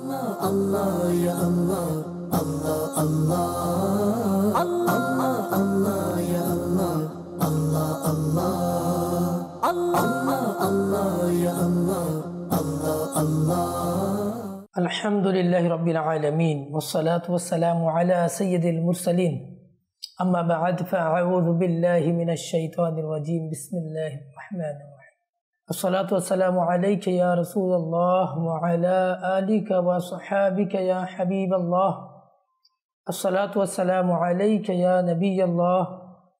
Allah ya Allah, Allah Allah, Allah Allah ya Allah, Allah Allah, Allah Allah ya Allah, Allah Allah. Alhamdulillahi Rabbil Alameen, wassalatu wassalamu ala sayyidil mursaleen. Amma ba'd, fa'a'udhu billahi minash shaitanir rajim. Bismillahir rahmanir rahim. As-salatu wassalamu alayka ya Rasulullah wa ala alika wa sahabika ya Habiballah. As-salatu wassalamu alayka ya Nabiyallah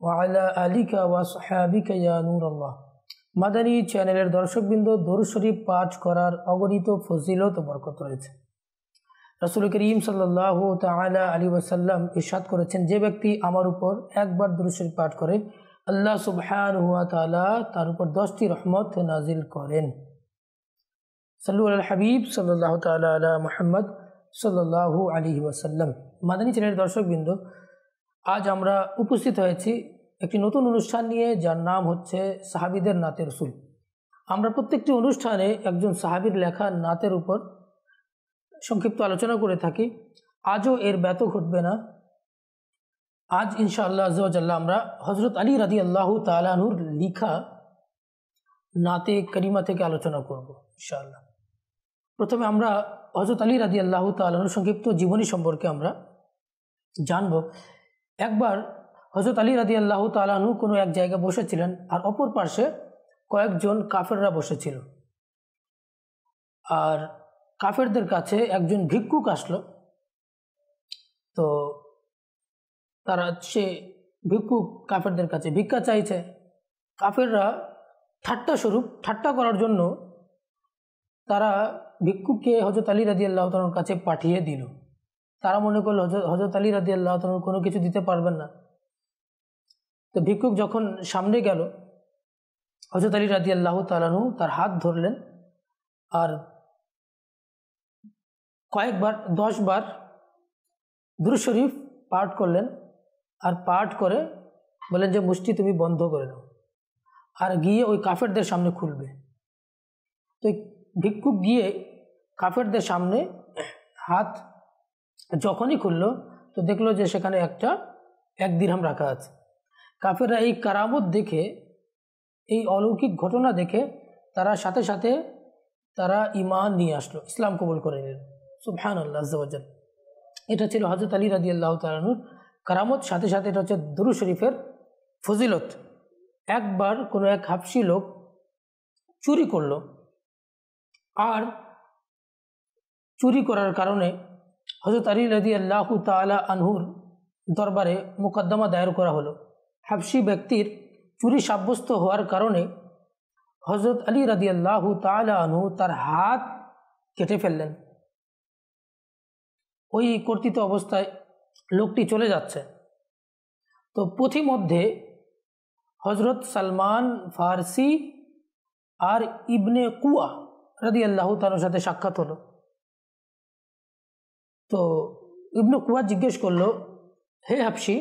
wa ala alika wa sahabika ya Nurallah. Madani চ্যানেলের দর্শকবৃন্দ, দরুদ শরীফ পাঠ করার অগণিত ফজিলত ও বরকত রয়েছে। রাসূল করিম সাল্লাল্লাহু তাআলা আলাইহি ওয়াসাল্লাম ইরশাদ করেছেন, যে ব্যক্তি আমার উপর একবার দরুদ শরীফ পাঠ করে, আল্লাহ সুবহানাহু ওয়া তাআলা তার উপর 10টি রহমত নাজিল করেন। সাল্লু আলাল হাবিব সাল্লাল্লাহু তাআলা আলা মুহাম্মদ সাল্লাল্লাহু আলাইহি ওয়াসাল্লাম। মাদানী চ্যানেলের দর্শকবৃন্দ, আজ আমরা উপস্থিত হয়েছি একটি নতুন অনুষ্ঠান নিয়ে, যার নাম হচ্ছে সাহাবীদের নাতে রসুল। আমরা প্রত্যেকটি অনুষ্ঠানে একজন সাহাবীর লেখা নাতের উপর সংক্ষিপ্ত আলোচনা করে থাকি। আজও এর ব্যত ঘটবে না। আজ ইনশাআল্লাহ আজ্জা ওয়া জাল্লা আমরা হযরত আলী রাদিয়াল্লাহু তাআলা আনহুর লিখা নাতে করিমা থেকে আলোচনা করব ইনশাআল্লাহ। প্রথমে আমরা হযরত আলী রাদিয়াল্লাহু তাআলা আনহুর সংক্ষিপ্ত জীবনী সম্পর্কে আমরা জানব। একবার হযরত আলী রাদিয়াল্লাহু তাআলা আনহু কোনো এক জায়গায় বসেছিলেন, আর অপর পাশে কয়েকজন কাফেররা বসেছিল। আর কাফেরদের কাছে একজন ভিক্ষুক আসলো। তো সে ভিক্ষুক কাফেরদের কাছে ভিক্ষা চাইছে। কাফেররা ঠাট্টা করার জন্য তারা ভিক্ষুককে হযরত আলী রাদিয়াল্লাহু তাআলার কাছে পাঠিয়ে দিল। তারা মনে করলো হযরত আলী রাদিয়াল্লাহু তাআলা কোনো কিছু দিতে পারবেন না। তো ভিক্ষুক যখন সামনে গেল, হযরত আলী রাদিয়াল্লাহু তাআলা আনহু তার হাত ধরলেন আর কয়েকবার 10 বার দুরূদ শরীফ পাঠ করলেন। আর পাঠ করে বলেন যে মুষ্টি তুমি বন্ধ করে নাও, আর গিয়ে ওই কাফেরদের সামনে খুলবে। তো ভিক্ষুক গিয়ে কাফেরদের সামনে হাত যখনই খুললো, তো দেখলো যে সেখানে এক দিরহাম রাখা আছে। কাফেররা এই কারামত দেখে, এই অলৌকিক ঘটনা দেখে তারা সাথে সাথে তারা ঈমান নিয়ে আসলো, ইসলাম কবুল করে নিল। সুবহানাল্লাহ আজ্জা ওয়া জাল্লা। এটা ছিল হযরত আলী রাদিয়াল্লাহু তাআলা আনহুর কারামত। সাথে সাথে এটা হচ্ছে দুরূদ শরীফের ফজিলত। একবার কোনো এক হাবশী লোক চুরি করলো, আর চুরি করার কারণে হযরত আলী রাদিয়াল্লাহু তাআলা আনহুর দরবারে মোকদ্দমা দায়ের করা হলো। হাবশী ব্যক্তির চুরি সাব্যস্ত হওয়ার কারণে হযরত আলী রাদিয়াল্লাহু তাআলা আনহু তার হাত কেটে ফেললেন। ওই কর্তৃত অবস্থায় লোকটি চলে যাচ্ছে। তো পথিমধ্যে হযরত সালমান ফারসি আর ইবনে কুয়া রাদিয়াল্লাহু তাআলার সাথে সাক্ষাৎ হলো। তো ইবনে কুয়া জিজ্ঞেস করলো, হে হাবশী,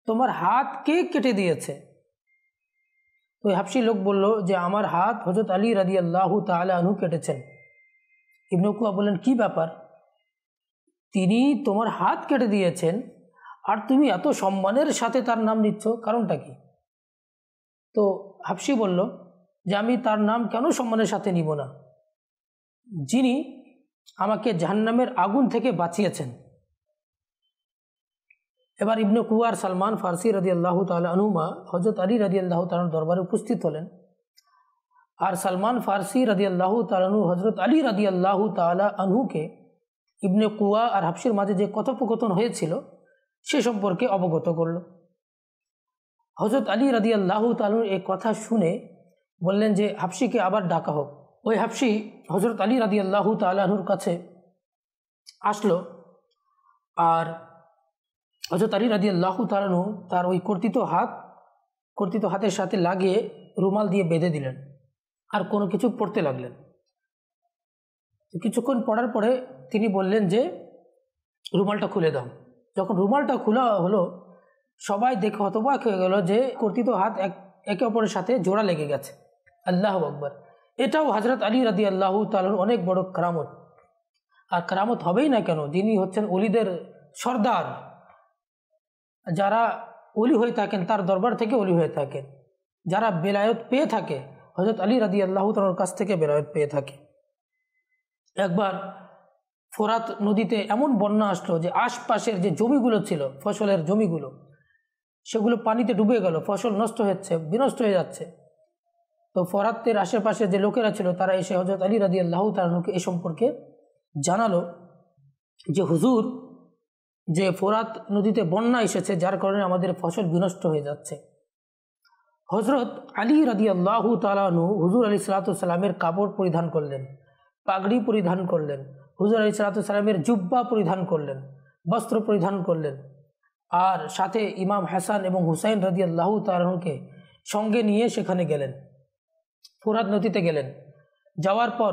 তোমার হাত কে কেটে দিয়েছে? তো হাবশী লোক বলল যে আমার হাত হযরত আলী রাদিয়াল্লাহু তাআলা আনহু কেটেছেন। ইবনে কুয়া বললেন, কি ব্যাপার? তিনি তোমার হাত কেটে দিয়েছেন আর তুমি এত সম্মানের সাথে তার নাম নিচ্ছ, কারণটা কি? তো হাবশী বলল যে আমি তার নাম কেন সম্মানের সাথে নিব না, যিনি আমাকে জাহান্নামের আগুন থেকে বাঁচিয়েছেন। এবার ইবনে কুয়ার সালমান ফারসি রাদিয়াল্লাহু তাআলা আনহুমা হযরত আলী রাদিয়াল্লাহু তাআলার দরবারে উপস্থিত হলেন। আর সালমান ফারসি রাদিয়াল্লাহু তাআলা আনহু হযরত আলী রাদিয়াল্লাহু তাআলা আনহুকে ইবনে কুয়া আর হাবশীর মাঝে যে কথোপকথন হয়েছিল সে সম্পর্কে অবগত করল। হযরত আলী রাদিয়াল্লাহু তাআলা এই কথা শুনে বললেন যে হাবশীকে আবার ডাকা হোক। ওই হাবশী হযরত আলী রাদিয়াল্লাহু তাআলা আনহুর কাছে আসলো, আর হযরত আলী রাদিয়াল্লাহু তাআলা আনহু তার ওই কর্তৃত হাতের সাথে লাগিয়ে রুমাল দিয়ে বেঁধে দিলেন, আর কোনো কিছু পড়তে লাগলেন। কিছুক্ষণ পড়ার পরে তিনি বললেন যে রুমালটা খুলে দাও। যখন রুমালটা খোলা হলো, সবাই দেখে হতবাক হয়ে গেল যে কর্তৃত হাত একে অপরের সাথে জোড়া লেগে গেছে। আল্লাহু আকবার। এটাও হযরত আলী রাদিয়াল্লাহু তাআলার অনেক বড় কারামত। আর কারামত হবেই না কেন, যিনি হচ্ছেন অলিদের সর্দার, যারা অলি হয়ে থাকেন তার দরবার থেকে অলি হয়ে থাকেন, যারা বেলায়েত পেয়ে থাকে হযরত আলী রাদিয়াল্লাহু তাআলার কাছ থেকে বেলায়েত পেয়ে থাকে। একবার ফোরাত নদীতে এমন বন্যা আসলো যে আশপাশের যে জমিগুলো ছিল, ফসলের জমিগুলো, সেগুলো পানিতে ডুবে গেল, ফসল নষ্ট হচ্ছে, বিনষ্ট হয়ে যাচ্ছে। তো ফোরাতের আশেপাশে যে লোকেরা ছিল তারা এসে হযরত আলী রাদিয়াল্লাহু তাআলাকে এ সম্পর্কে জানালো যে হুজুর, যে ফোরাত নদীতে বন্যা এসেছে, যার কারণে আমাদের ফসল বিনষ্ট হয়ে যাচ্ছে। হযরত আলী রাদিয়াল্লাহু তাআলা আনহু হুজুর আলাইহিস সালাতু ওয়াস সালামের কাপড় পরিধান করলেন, পাগড়ি পরিধান করলেন, হুজুর আলাইহিস সালাতু ওয়াস সালামের জুব্বা পরিধান করলেন, বস্ত্র পরিধান করলেন, আর সাথে ইমাম হাসান এবং হুসাইন রাদিয়াল্লাহু তাআলা আনহুকে সঙ্গে নিয়ে সেখানে গেলেন, ফোরাত নদীতে গেলেন। যাওয়ার পর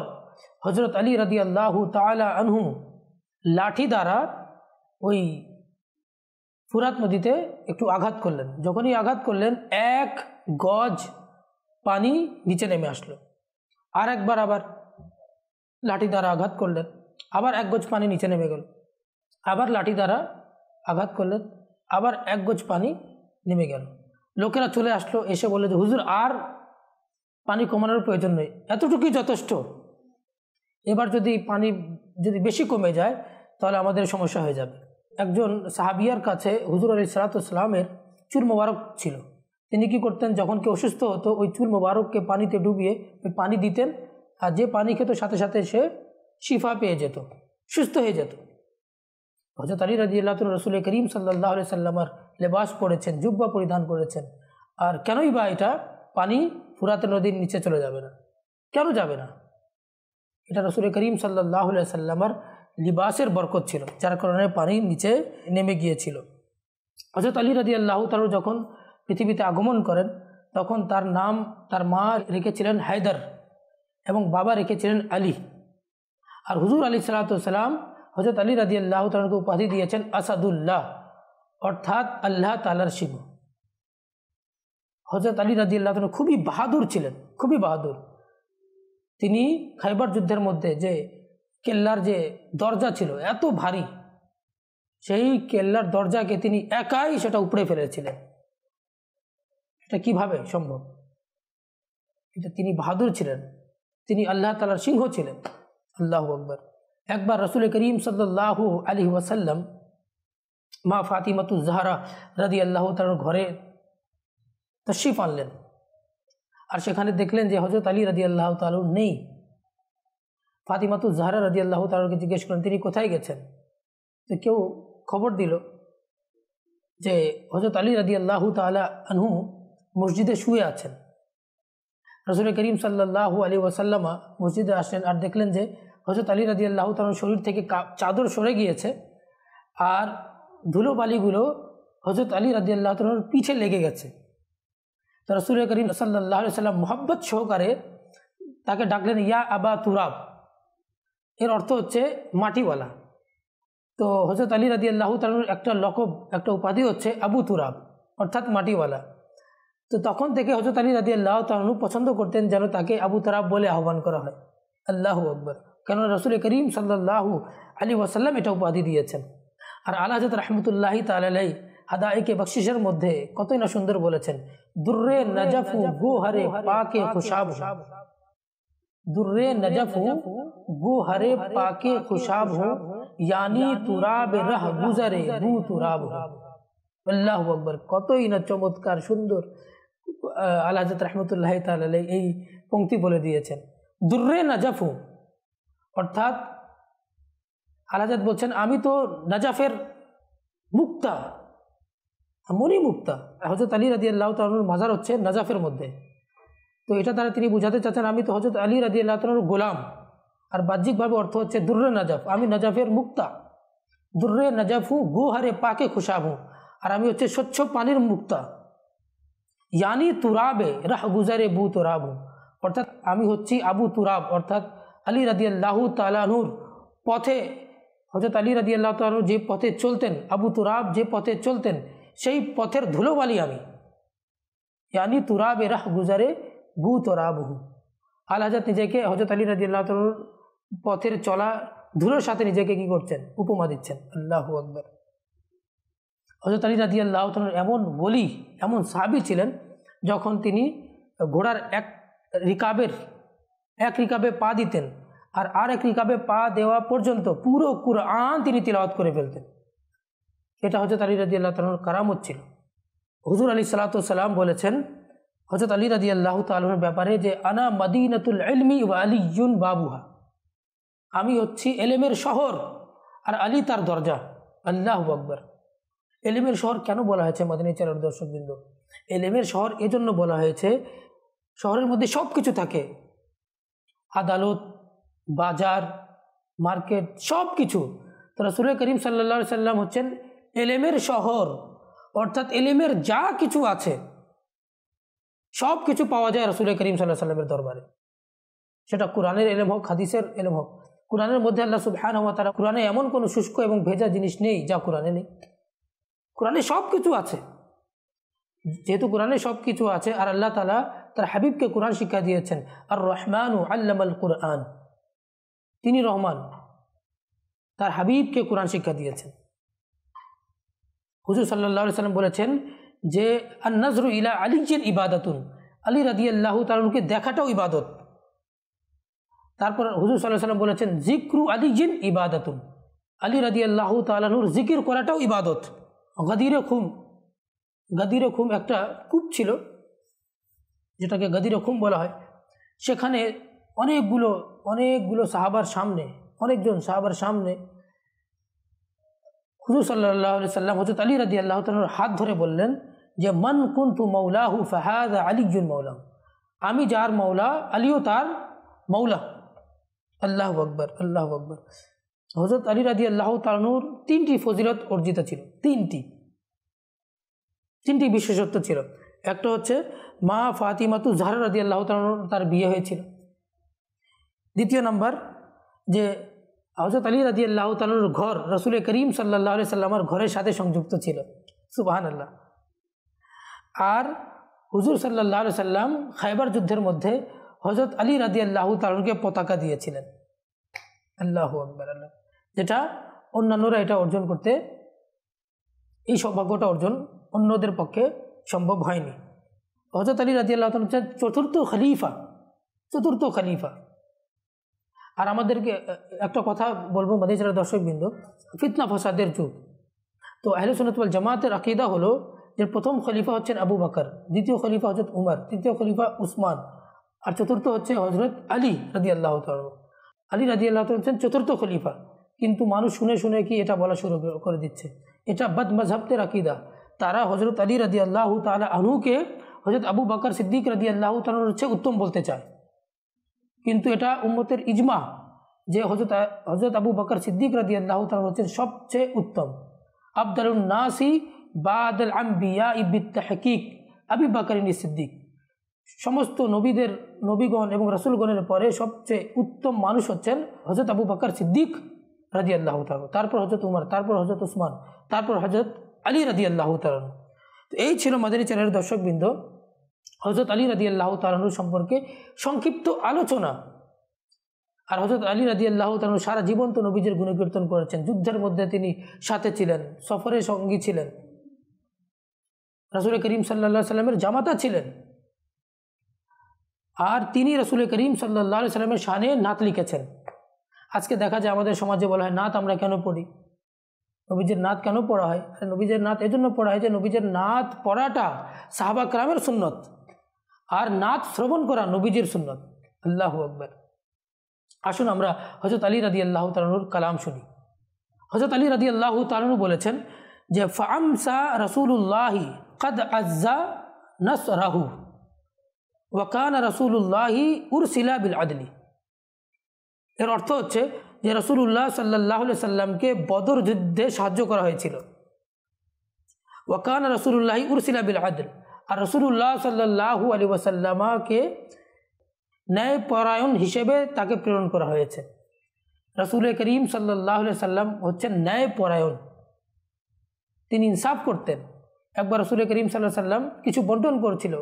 হযরত আলী রাদিয়াল্লাহু তাআলা আনহু লাঠি দ্বারা ওই ফোরাত নদীতে একটু আঘাত করলেন। যখনই আঘাত করলেন, 1 গজ পানি নিচে নেমে আসলো। আর একবার আবার লাঠি দ্বারা আঘাত করলেন, আবার 1 গজ পানি নিচে নেমে গেল। আবার লাঠি দ্বারা আঘাত করলেন, আবার 1 গজ পানি নেমে গেল। লোকেরা চলে আসলো, এসে বলল যে হুজুর আর পানি কমানোর প্রয়োজন নেই, এতটুকুই যথেষ্ট। এবার যদি পানি বেশি কমে যায় তাহলে আমাদের সমস্যা হয়ে যাবে। একজন সাহাবিয়ার কাছে হুজুর আলাইহিস সালাতু ওয়াস সালামের চুল মোবারক ছিল। তিনি কি করতেন, যখন কেউ অসুস্থ হতো ওই চুল মোবারককে পানিতে ডুবিয়ে ওই পানি দিতেন, আর যে পানি খেত সাথে সাথে সে শিফা পেয়ে যেত, সুস্থ হয়ে যেত। হযরত আলী রাদিয়াল্লাহু তাআলা রাসূল করিম সাল্লাল্লাহু আলাইহি সাল্লামের লেবাস পরেছেন, জুব্বা পরিধান করেছেন, আর কেনই বা এটা পানি ফোরাত নদীর নিচে চলে যাবে না? কেন যাবে না? এটা রাসূল করিম সাল্লাল্লাহু আলাইহি সাল্লামের লিবাসের বরকত ছিল, যার কারণে পানি নিচে নেমে গিয়েছিল। হযরত আলী রাদিয়াল্লাহু তাআলা যখন পৃথিবীতে আগমন করেন তখন তার নাম তার মা রেখেছিলেন হায়দার এবং বাবা রেখেছিলেন আলী। আর হুজুর আলাইহিস সালাতু ওয়াস সালাম হযরত আলী রাদিয়াল্লাহু তাআলাকে উপাধি দিয়েছেন আসাদুল্লাহ, অর্থাৎ আল্লাহ তাআলার সিংহ। হযরত আলী রাদিয়াল্লাহু তাআলা খুবই বাহাদুর ছিলেন, খুবই বাহাদুর। তিনি খাইবার যুদ্ধের মধ্যে যে কেল্লার যে দরজা ছিল এত ভারী, সেই কেল্লার দরজাকে তিনি একাই সেটা উপড়ে ফেলেছিলেন। এটা কিভাবে সম্ভব? এটা তিনি বাহাদুর ছিলেন, তিনি আল্লাহ তাআলার সিংহ ছিলেন। আল্লাহু আকবার। একবার রাসূল করিম সাল্লাল্লাহু আলাইহি ওয়াসাল্লাম মা ফাতিমাতুজ জাহরা রাদিয়াল্লাহু তাআলার ঘরে তশরিফ আনলেন, আর সেখানে দেখলেন যে হযরত আলী রাদিয়াল্লাহু তাআলা নেই। ফাতিমাতুজ জাহরা রাদিয়াল্লাহু তাআলাকে জিজ্ঞেস করেন তিনি কোথায় গেছেন। তো কেউ খবর দিল যে হযরত আলী রাদিয়াল্লাহু তাআলা আনহু মসজিদে শুয়ে আছেন। রাসূল করিম সাল্লাল্লাহু আলাইহি ওয়াসাল্লাম মসজিদে আসলেন আর দেখলেন যে হযরত আলী রাদিয়াল্লাহু তাআলার শরীর থেকে চাদর সরে গিয়েছে, আর ধুলোবালিগুলো হযরত আলী রাদিয়াল্লাহু তাআলার পিঠে লেগে গেছে। তো রাসূল করিম সাল্লাল্লাহু আলাইহি ওয়াসাল্লাম মুহাব্বত সহকারে তাকে ডাকলেন ইয়া আবা তুরাব, এর অর্থ হচ্ছে মাটিওয়ালা। তো হযরত আলী রাদিয়াল্লাহু তাআলার একটা লকব, একটা উপাধি হচ্ছে আবু তুরাব, অর্থাৎ মাটিওয়ালা। তো তখন থেকে হযরত আলী রাদিয়াল্লাহু তাআলা পছন্দ করতেন যেন তাকে আবু তুরাব বলে আহ্বান করা হয়। আল্লাহু আকবার। কেন রাসূল করিম সাল্লাল্লাহু আলাইহি ওয়াসাল্লাম এটা উপাধি দিয়েছেন। আর আলা হযরত রাহমাতুল্লাহি তাআলা আলাইহি হাদায়েকে বখশিশের মধ্যে কতই না সুন্দর বলেছেন, দুররে নজফু গোহরে পাকে খুশাব, দুররে নজফু গোহরে পাকে খুশাব হো, यानी तुराब रह गुजरे बू तुराब हो। আল্লাহু আকবার। কতই না চমৎকার সুন্দর আলা হযরত রাহমাতুল্লাহি তাআলা আলাইহি এই পংক্তি বলে দিয়েছেন। দুররে নজফু অর্থাৎ আলা হযরত বলছেন আমি তো নজফের মুক্তা, মনি মুক্তা। হযরত আলী রাদিয়াল্লাহু তাআলার মাজার হচ্ছে নজফের মধ্যে। তো এটা দ্বারা তিনি বুঝাতে চাচ্ছেন আমি তো হযরত আলী রাদিয়াল্লাহু তাআলার গোলাম। আর বাহ্যিকভাবে অর্থ হচ্ছে দুররে নজফ, আমি নজফের মুক্তা। দুররে নজফু গোহরে পাকে খুশাবু, আর আমি হচ্ছে স্বচ্ছ পানির মুক্তা। यानी तुराবে রাহ গুজারে বু তুরাবু, অর্থাৎ আমি হচ্ছি আবু তুরাব, অর্থাৎ আলী রাদিয়াল্লাহু তাআলা আনহুর পথে, হযরত আলী রাদিয়াল্লাহু তাআলা যে পথে চলতেন, আবু তুরাব যে পথে চলতেন সেই পথের ধুলোবালি আমি। यानी तुराবে রাহ গুজারে বু তুরাবু। আল হযরত নিজেকে হযরত আলী রাদিয়াল্লাহু তাআলার পথের চলা ধুলোর সাথে নিজেকে কি করছেন, উপমা দিচ্ছেন। আল্লাহু আকবার। হযরত আলী রাদিয়াল্লাহু তাআলা এমন ওলি, এমন সাহাবী ছিলেন, যখন তিনি ঘোড়ার এক রিকাবে পা দিতেন আর এক রিকাবে পা দেওয়া পর্যন্ত পুরো কুরআন তিনি তিলাওয়াত করে ফেলতেন। এটা হযরত আলী রাদিয়াল্লাহু তাআলার কারামত ছিল। হুজুর আলাইহিস সালাতু ওয়াস সালাম বলেছেন হযরত আলী রাদিয়াল্লাহু তাআলার ব্যাপারে যে আনা মাদিনাতুল ইলমি ওয়া আলিয়্যুন বাবুহা, আমি হচ্ছি এলেমের শহর আর আলী তার দরজা। আল্লাহু আকবার। এলেমের শহর কেন বলা হয়েছে মদিনা চ্যানেল দর্শকবৃন্দ? এলেমের শহর এজন্য বলা হয়েছে, শহরের মধ্যে সব কিছু থাকে, আদালত, বাজার, মার্কেট, সব কিছু। তো রাসূল করিম সাল্লাল্লাহু আলাইহি সাল্লাম হচ্ছেন এলেমের শহর, অর্থাৎ এলেমের যা কিছু আছে সব কিছু পাওয়া যায় রাসূল করিম সাল্লাল্লাহু আলাইহি সাল্লামের দরবারে। সেটা কোরআনের এলেম হোক, হাদিসের এলেম হোক। কোরআনের মধ্যে আল্লাহ সুবহানাহু ওয়া তাআলা, কোরআনে এমন কোনো শুষ্ক এবং ভেজা জিনিস নেই যা কোরআনে নেই। কোরআনে সব কিছু আছে। যেহেতু কোরআনে সব কিছু আছে আর আল্লাহ তাআলা তার হাবিবকে কোরআন শিক্ষা দিয়েছেন, আর রহমানু আল্লামাল কুরআন, তিনি রহমান, তার হাবিবকে কোরআন শিক্ষা দিয়েছেন। হুজুর সাল্লাল্লাহু আলাইহি সাল্লাম বলেছেন যে আন নাজরু ইলা আলিয়্যিন ইবাদাতুন, আলী রাদিয়াল্লাহু তাআলাকে দেখাটাও ইবাদত। তারপর হুজুর সাল্লাল্লাহু আলাইহি সাল্লাম বলেছেন জিক্রু আলিয়্যিন ইবাদাতুন, আলী রাদিয়াল্লাহু তাআলার জিকির করাটাও ইবাদত। গাদিরে খুম একটা কূপ ছিল, যেটাকে গাদিরে খুম বলা হয়। সেখানে অনেকগুলো সাহাবার সামনে, অনেকজন সাহাবার সামনে হুজুর সাল্লাল্লাহু আলাইহি সাল্লাম হযরত আলী রাদিয়াল্লাহু তাআলার হাত ধরে বললেন যে মান কুনতু মাওলাহু ফাহাযা আলিয়্যুন মাওলা, আমি যার মাওলা আলীও তার মাওলা। আল্লাহু আকবার, আল্লাহু আকবার। হযরত আলী রাদিয়াল্লাহু তাআলার তিনটি ফজিলত অর্জিত ছিল, তিনটি বিশেষত্ব ছিল। একটা হচ্ছে মা ফাতিমাতু জাহরা রাদিয়াল্লাহু তাআলা তার বিয়ে হয়েছিল। দ্বিতীয় নাম্বার যে হযরত আলী রাদিয়াল্লাহু তাআলার ঘর রাসূল করিম সাল্লাল্লাহু আলাইহি সাল্লামের ঘরের সাথে সংযুক্ত ছিল। সুবহানাল্লাহ। আর হুজুর সাল্লাল্লাহু আলাইহি সাল্লাম খায়বার যুদ্ধের মধ্যে হযরত আলী রাদিয়াল্লাহু তাআলাকে পতাকা দিয়েছিলেন। আল্লাহু আকবার, আল্লাহ। যেটা অন্যান্যরা এটা অর্জন করতে, এই সৌভাগ্যটা অর্জন অন্যদের পক্ষে সম্ভব হয়নি। হযরত আলী রাদিয়াল্লাহু তাআলা হচ্ছেন চতুর্থ খলিফা। আর আমাদেরকে একটা কথা বলবো মাদ্রাসার দর্শকবৃন্দ, ফিতনা ফাসাদের যুগ। তো আহলে সুন্নাত ওয়াল জামাতের আকীদা হলো যে প্রথম খলিফা হচ্ছেন আবু বকর, দ্বিতীয় খলিফা হযরত উমর, তৃতীয় খলিফা উসমান, আর চতুর্থ হচ্ছে হযরত আলী রাদিয়াল্লাহু তাআলা। আলী রাদিয়াল্লাহু তাআলা হচ্ছেন চতুর্থ খলিফা। কিন্তু মানুষ শুনে শুনে কি এটা বলা শুরু করে দিচ্ছে, এটা বদ মাযহাবদের আকীদা। তারা হযরত আলী রাদিয়াল্লাহু তাআলা আনহুকে হযরত আবু বকর সিদ্দিক রাদিয়াল্লাহু তাআলা হচ্ছে উত্তম বলতে চায়, কিন্তু এটা উম্মতের ইজমা যে হযরত আবু বকর সিদ্দিক রাদিয়াল্লাহু তাআলা হচ্ছেন সবচেয়ে উত্তম। আফদালুন নাসি বাদাল আম্বিয়া বিত্তাহকিক আবু বকর সিদ্দিক, সমস্ত নবীগণ এবং রাসূলগণের পরে সবচেয়ে উত্তম মানুষ হচ্ছেন হযরত আবু বকর সিদ্দিক রাদিয়াল্লাহু তাআলা, তারপর হযরত উমর, তারপর হযরত উসমান, তারপর হযরত আলী রাদিয়াল্লাহু তাআলা। তো এই ছিল মাদানী চ্যানেলের দর্শকবৃন্দ হযরত আলী রাদিয়াল্লাহু তাআলা সম্পর্কে সংক্ষিপ্ত আলোচনা। আর হযরত আলী রাদিয়াল্লাহু তাআলা সারা জীবন তো নবীজির গুণকীর্তন করেছেন। যুদ্ধের মধ্যে তিনি সাথে ছিলেন, সফরে সঙ্গী ছিলেন, রাসূল করিম সাল্লাল্লাহু আলাইহি সাল্লামের জামাতা ছিলেন। আর তিনি রাসূল করিম সাল্লাল্লাহু আলাইহি সাল্লামের শানে নাত লিখেছেন। আজকে দেখা যায় আমাদের সমাজে বলা হয় নাত আমরা কেন পড়ি, নবীজির নাত কেন পড়া হয়? নবীজির নাত এজন্য পড়া হয় যে নবীজির নাত পড়াটা সাহাবা কেরামের সুন্নত, আর নাত শ্রবণ করা নবীজির সুন্নত। আল্লাহু আকবার। আসুন আমরা হযরত আলী রাদিয়াল্লাহু তাআলার কালাম শুনি। হযরত আলী রাদিয়াল্লাহু তাআলা বলেছেন যে ফাআমসা রাসূলুল্লাহি ক্বাদ আযযা নাসরাহু ওয়া কানা রাসূলুল্লাহি উরসিলা বিল আদলি। এর অর্থ হচ্ছে যে রাসূলুল্লাহ সাল্লাল্লাহু আলাইহি সাল্লামকে বদর যুদ্ধে সাহায্য করা হয়েছিল। ওয়া কানা রাসূলুল্লাহি উরসিলা বিল আদল, আর রাসূলুল্লাহ সাল্লাল্লাহু আলাইহি ওয়াসাল্লামকে ন্যায়পরায়ণ হিসেবে তাকে প্রেরণ করা হয়েছে। রাসূল করিম সাল্লাল্লাহু আলাইহি সাল্লাম হচ্ছেন ন্যায়পরায়ণ, তিনি ইনসাফ করতেন। একবার রাসূল করিম সাল্লাল্লাহু আলাইহি সাল্লাম কিছু বন্টন করছিল,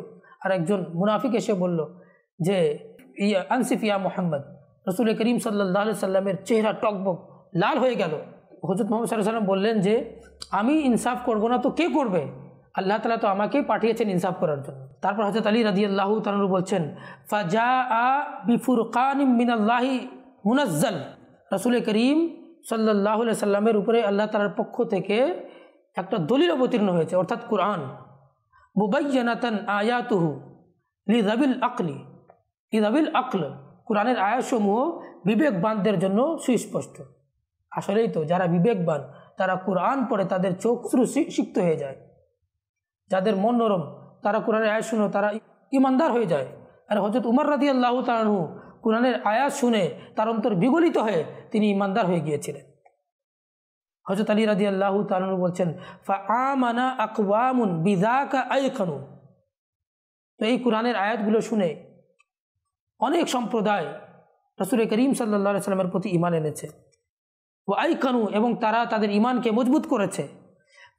আর একজন মুনাফিক এসে বলল যে আনসিফ ইয়া মুহাম্মদ, রসুল করিম সাল্লাল্লাহু আলাইহি সাল্লামের চেহারা টকবক লাল হয়ে গেল। হযরত মুহাম্মদ সাল্লাল্লাহু আলাইহি সাল্লাম বললেন যে আমি ইনসাফ করব না তো কে করবে? আল্লাহ তাআলা তো আমাকে পাঠিয়েছেন ইনসাফ করার জন্য। তারপর হযরত আলী রাদিয়াল্লাহু তাআলা বলছেন ফাজাআ বিফুরকানিম মিনাল্লাহি মুনাজ্জাল, রসুল করিম সাল্লাল্লাহু আলাইহি সাল্লামের উপরে আল্লাহ তাআলার পক্ষ থেকে একটা দলিল অবতীর্ণ হয়েছে, অর্থাৎ কুরআন। মুবায়্যানাতান আয়াতুহু লিযাবিল আকল, কুরআনের আয়াতসমূহ বিবেকবানদের জন্য সুস্পষ্ট। আসলেই তো যারা বিবেকবান তারা কুরআন পড়ে তাদের চোখ সিক্ত হয়ে যায়, যাদের মন নরম তারা কুরআনের আয়াত শুনে তারা ইমানদার হয়ে যায়। আর হযরত উমর রাদিয়াল্লাহু তাআলা আনহু কুরআনের আয়াত শুনে তার অন্তর বিগলিত হয়ে তিনি ইমানদার হয়ে গিয়েছিলেন। হযরত আলী রাদিয়াল্লাহু তাআলা আনহু বলছেন ফাআমানা আকওয়ামুন বিযাকা আইকানু, তো এই কুরআনের আয়াতগুলো শুনে অনেক সম্প্রদায় রাসূল করিম সাল্লাল্লাহু আলাইহি সাল্লামের প্রতি ঈমান এনেছে। ওয়া আইকানু, এবং তারা তাদের ঈমানকে মজবুত করেছে।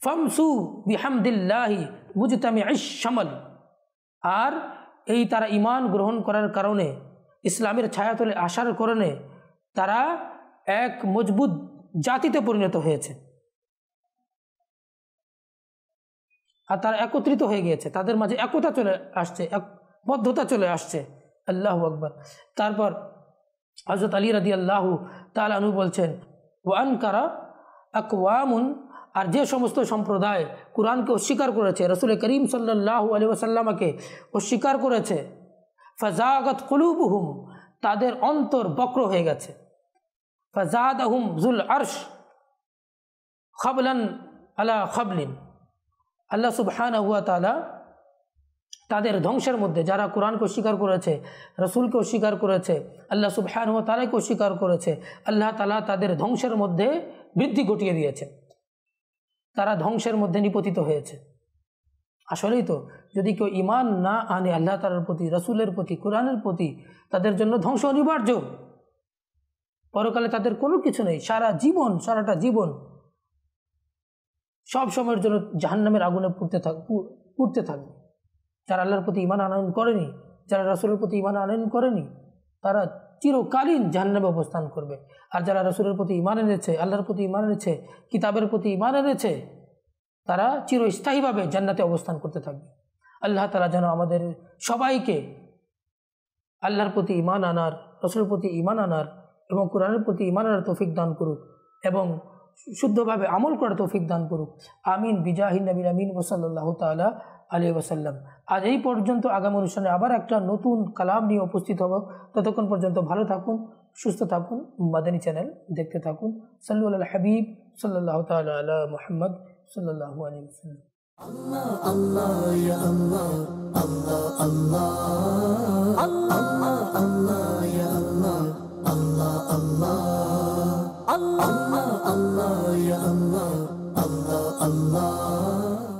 ফামসু বিহামদিল্লাহি মুজতামিউশ শামল, আর এই তারা ঈমান গ্রহণ করার কারণে ইসলামের ছায়াতলে আসার কারণে তারা এক মজবুত জাতিতে পরিণত হয়েছে আর তারা একত্রিত হয়ে গিয়েছে, তাদের মাঝে একতা চলে আসছে, একবদ্ধতা চলে আসছে। আল্লাহু আকবার। তারপর হযরত আলী রাদিয়াল্লাহু তাআলা আনহু বলছেন ওয়া আনকারা আকওয়ামুন, আর যে সমস্ত সম্প্রদায় কুরআনকে অস্বীকার করেছে, রাসূল করিম সাল্লাল্লাহু আলাইহি ওয়াসাল্লামকে অস্বীকার করেছে, ফাজাগাত কুলুবুহুম, তাদের অন্তর বক্র হয়ে গেছে। ফাজাদাহুম যুল আরশ খাবলান আলা খাবলিন, আল্লাহ সুবহানাহু ওয়া তাআলা তাদের ধ্বংসের মধ্যে, যারা কোরআনকে অস্বীকার করেছে, রাসূলকে অস্বীকার করেছে, আল্লাহ সুবহানাহু ওয়া তাআলাকে অস্বীকার করেছে, আল্লাহ তাআলা তাদের ধ্বংসের মধ্যে বৃদ্ধি ঘটিয়ে দিয়েছে, তারা ধ্বংসের মধ্যে নিপতিত হয়েছে। আসলেই তো যদি কেউ ঈমান না আনে আল্লাহ তাআলার প্রতি, রাসূলের প্রতি, কোরআনের প্রতি, তাদের জন্য ধ্বংস অনিবার্য। পরকালে তাদের কোনো কিছু নেই, সারাটা জীবন সব সময়ের জন্য জাহান্নামের আগুনে পুড়তে থাকবে। যারা আল্লাহর প্রতি ঈমান আনয়ন করেনি, যারা রাসূলের প্রতি ঈমান আনয়ন করেনি, তারা চিরকালীন জাহান্নামে অবস্থান করবে। আর যারা রাসূলের প্রতি ঈমান এনেছে, আল্লাহর প্রতি ঈমান এনেছে, কিতাবের প্রতি ঈমান এনেছে, তারা চিরস্থায়ীভাবে জান্নাতে অবস্থান করতে থাকবে। আল্লাহ তাআলা যেন আমাদের সবাইকে আল্লাহর প্রতি ঈমান আনার, রাসূলের প্রতি ঈমান আনার এবং কোরআনের প্রতি ঈমান আনার তৌফিক দান করুক এবং শুদ্ধভাবে আমল করার তৌফিক দান করুক। আমিন বিজাহিন নবীল আমিন ওয়া সাল্লাল্লাহু তাআলা আলাইহি ওয়াসাল্লাম। আজ এই পর্যন্ত, আগামী অনুষ্ঠানে আবার একটা নতুন কালাম নিয়ে উপস্থিত হব। ততক্ষণ পর্যন্ত ভালো থাকুন, সুস্থ থাকুন, মাদানী চ্যানেল দেখতে থাকুন। সাল্লু আলাল হাবিব সাল্লাল্লাহু তাআলা আলা মুহাম্মদ সাল্লাল্লাহু আলাইহি ওয়াসাল্লাম। Allah Allah ya Allah, Allah Allah, Allah Allah ya Allah, Allah Allah, Allah Allah ya Allah, Allah Allah.